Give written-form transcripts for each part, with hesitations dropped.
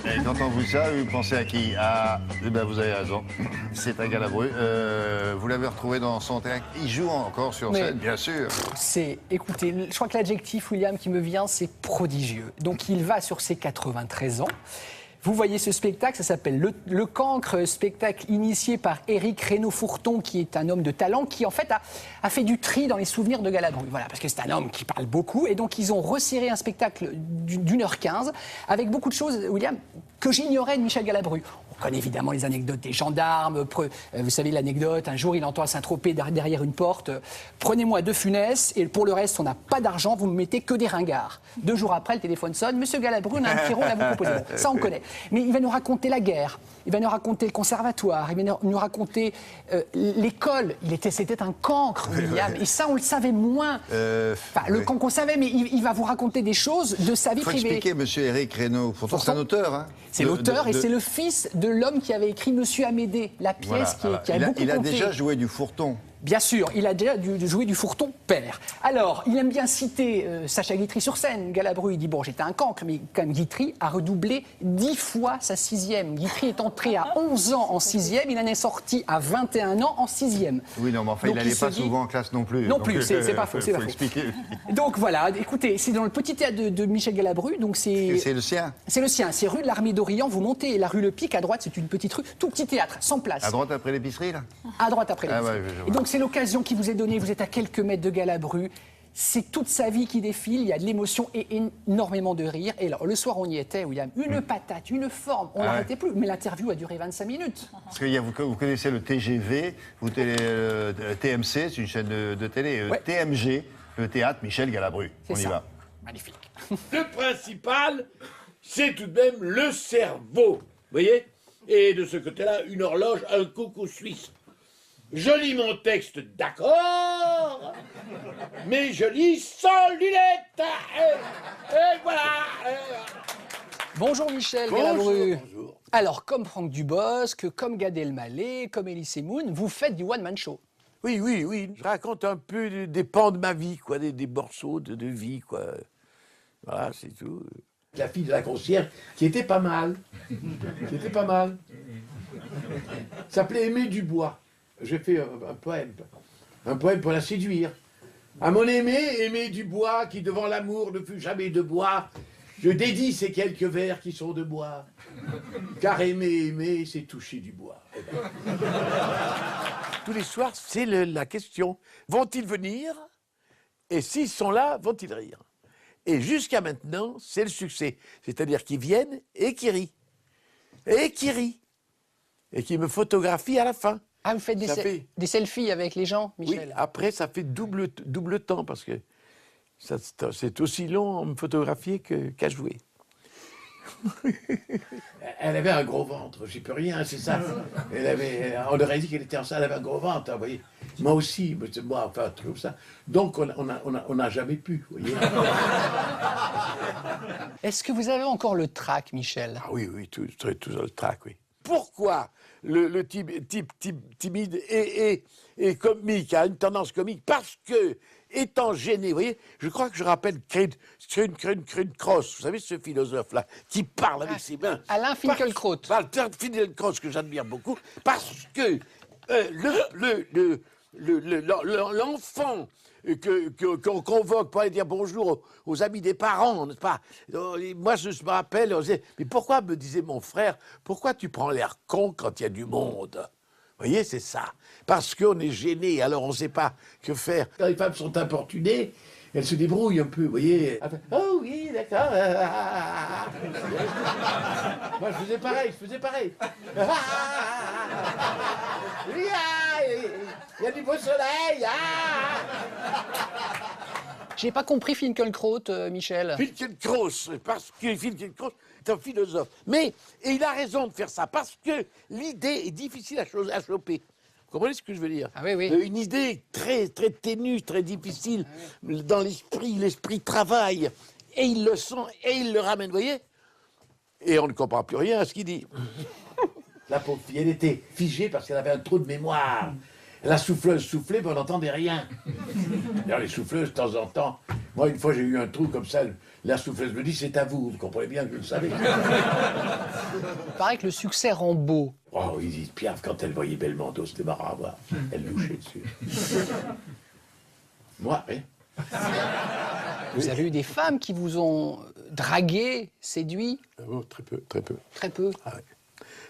Et quand on vous ça, vous pensez à qui? Ah, eh ben vous avez raison. C'est un Galabru. Vous l'avez retrouvé dans son terrain. Il joue encore sur scène, bien sûr. Écoutez, je crois que l'adjectif, William, qui me vient, c'est prodigieux. Donc il va sur ses 93 ans. Vous voyez ce spectacle, ça s'appelle le Cancre, spectacle initié par Éric Reynaud-Fourton, qui est un homme de talent, qui en fait a fait du tri dans les souvenirs de Galabru. Voilà, parce que c'est un homme qui parle beaucoup, et donc ils ont resserré un spectacle d'1h15, avec beaucoup de choses, William, que j'ignorais de Michel Galabru. On connaît évidemment les anecdotes des gendarmes. Vous savez l'anecdote, un jour il entend à Saint-Tropez derrière une porte « Prenez-moi 2 Funès et pour le reste on n'a pas d'argent, vous me mettez que des ringards ». 2 jours après le téléphone sonne « Monsieur Galabru, on a un petit rôle à vous proposer ». Bon, ça on connaît. Mais il va nous raconter la guerre, il va nous raconter le conservatoire, il va nous raconter l'école. C'était un cancre, William, et ça on le savait moins. Enfin, le cancre on savait, mais il va vous raconter des choses de sa vie privée. Il faut expliquer, monsieur Éric Reynaud-Fourton, c'est un auteur. Hein, c'est l'auteur et c'est le fils de l'homme qui avait écrit Monsieur Amédée, la pièce qui a beaucoup compté. Il a déjà joué du Fourton. Bien sûr, il a déjà joué du Fourton père. Alors, il aime bien citer Sacha Guitry sur scène. Galabru, il dit, bon, j'étais un cancre, mais quand même, Guitry a redoublé 10 fois sa 6e. Guitry est entré à 11 ans en 6e, il en est sorti à 21 ans en 6e. Oui, non, mais enfin, il n'allait pas souvent en classe non plus. Non plus, c'est pas faux, c'est pas faux. Expliquer. Donc voilà, écoutez, c'est dans le petit théâtre de Michel Galabru, donc c'est... C'est le sien. C'est le sien, c'est rue de l'Armée d'Orient, vous montez la rue Le Pic, à droite, c'est une petite rue, tout petit théâtre, sans place. À droite après l'épicerie, là? À droite après l'épicerie. Ah ouais, et donc c'est l'occasion qui vous est donnée, vous êtes à quelques mètres de Galabru, c'est toute sa vie qui défile, il y a de l'émotion et énormément de rire. Et alors, le soir, on y était, William, une patate, une forme, on n'arrêtait plus, mais l'interview a duré 25 minutes. Parce que vous connaissez le TGV, TMC, c'est une chaîne de télé, Ouais. TMG, le théâtre Michel Galabru. On y va. Magnifique. Le principal, c'est tout de même le cerveau, vous voyez? Et de ce côté-là, une horloge, un coucou suisse. Je lis mon texte, d'accord, mais je lis sans lunettes. Et voilà. Bonjour Michel Bonjour, Galabru. bonjour. Alors, comme Franck Dubosc, comme Gad Elmaleh, comme Elie Moon, vous faites du one-man show. Oui, oui, oui. Je raconte un peu des pans de ma vie, quoi, des morceaux de vie, quoi. Voilà, c'est tout. La fille de la concierge, qui était pas mal. Qui était pas mal. S'appelait Aimé Dubois. J'ai fait un poème. Un poème pour la séduire. À mon aimé, Aimé Dubois, qui devant l'amour ne fut jamais de bois, je dédie ces quelques vers qui sont de bois. Car aimer, c'est toucher du bois. Eh ben. Tous les soirs, c'est la question. Vont-ils venir? Et s'ils sont là, vont-ils rire? Et jusqu'à maintenant, c'est le succès. C'est-à-dire qu'ils viennent et qu'ils rient. Et qu'ils rient. Et qu'ils me photographient à la fin. Ah, vous faites des selfies avec les gens, Oui, Michel? après, ça fait double temps, parce que c'est aussi long à me photographier qu'à jouer. Elle avait un gros ventre, j'y peux rien, c'est ça. On aurait dit qu'elle était enceinte, elle avait un gros ventre, vous voyez. Moi aussi, moi, enfin, un truc comme ça. Donc, on n'a jamais pu, vous voyez. Est-ce que vous avez encore le trac, Michel? Ah oui, oui, toujours le trac, oui. Pourquoi le type timide et comique a une tendance comique? Parce que, étant gêné, vous voyez, je crois que je rappelle Krun-Cross, vous savez, ce philosophe-là, qui parle avec ses mains. Alain Finkielkraut. Alain Finkielkraut, que j'admire beaucoup, parce que l'enfant qu'on convoque pour aller dire bonjour aux amis des parents, n'est-ce pas? Moi, je me rappelle, on disait, mais pourquoi, me disait mon frère, pourquoi tu prends l'air con quand il y a du monde? Vous voyez, c'est ça. Parce qu'on est gêné, alors on ne sait pas que faire. Quand les femmes sont importunées, elles se débrouillent un peu, vous voyez. Oh oui, d'accord. Moi, je faisais pareil. Oui, il y a du beau soleil. J'ai pas compris Finkielkraut, Michel. Finkielkraut, parce que Finkielkraut est un philosophe. Et il a raison de faire ça, parce que l'idée est difficile à choper. Vous comprenez ce que je veux dire? Ah oui, oui. Une idée très, très ténue, très difficile, dans l'esprit travaille, et il le sent, et il le ramène, vous voyez? Et on ne comprend plus rien à ce qu'il dit. La pauvre fille, elle était figée parce qu'elle avait un trou de mémoire. La souffleuse soufflait, mais on n'entendait rien. D'ailleurs, les souffleuses, de temps en temps, moi, une fois, j'ai eu un trou comme ça, la souffleuse me dit, c'est à vous. Vous comprenez bien que je le savais. Il paraît que le succès rend beau. Oh, Edith Piaf, quand elle voyait Belmondo, c'était marrant à voir. Elle louchait dessus. Moi, rien. Vous avez eu des femmes qui vous ont dragué, séduit? Oh, très peu, très peu. Très peu. Ah ouais.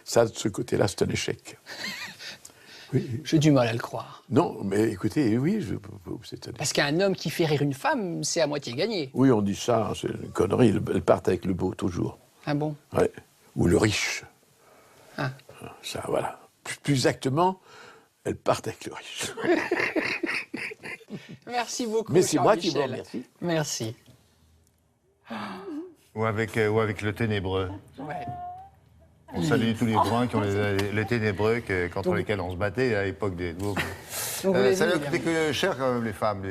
Ça, de ce côté-là, c'est un échec. Oui. J'ai du mal à le croire. Non, mais écoutez, oui, c'est un échec. Parce qu'un homme qui fait rire une femme, c'est à moitié gagné. Oui, on dit ça, c'est une connerie. Elles partent avec le beau, toujours. Ah bon? Ouais. Ou le riche. Ah. Ça, voilà. Plus exactement, elles partent avec le riche. Merci beaucoup, Mais c'est cher moi qui vous Michel. remercie. Merci. Ou avec le ténébreux. Ouais. On salue tous les bruns qui ont les ténébreux contre lesquels on se battait à l'époque des... Donc, vous l'avez ça vu, leur William. coûtait cher quand même, les femmes.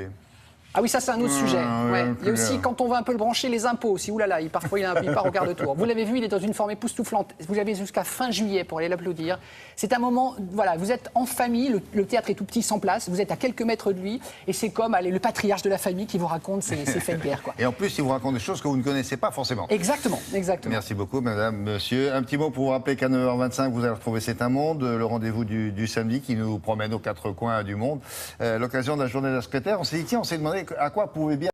Ah oui, ça c'est un autre sujet. ouais, Ouais. Il y a aussi clair. quand on va un peu le brancher, les impôts aussi. Ouh là là, parfois il part au quart de tour. Vous l'avez vu, il est dans une forme époustouflante. Vous avez jusqu'à fin juillet pour aller l'applaudir. C'est un moment, voilà, vous êtes en famille, le théâtre est tout petit, sans place, vous êtes à quelques mètres de lui, et c'est comme allez, le patriarche de la famille qui vous raconte ses faits de guerre, quoi. Et en plus, ils vous racontent des choses que vous ne connaissez pas forcément. Exactement, exactement. Merci beaucoup, madame, monsieur. Un petit mot pour vous rappeler qu'à 9h25, vous allez retrouver C'est un monde, le rendez-vous du samedi qui nous promène aux quatre coins du monde. L'occasion de la journée de la secrétaire. On s'est dit, tiens, on s'est demandé à quoi pouvait bien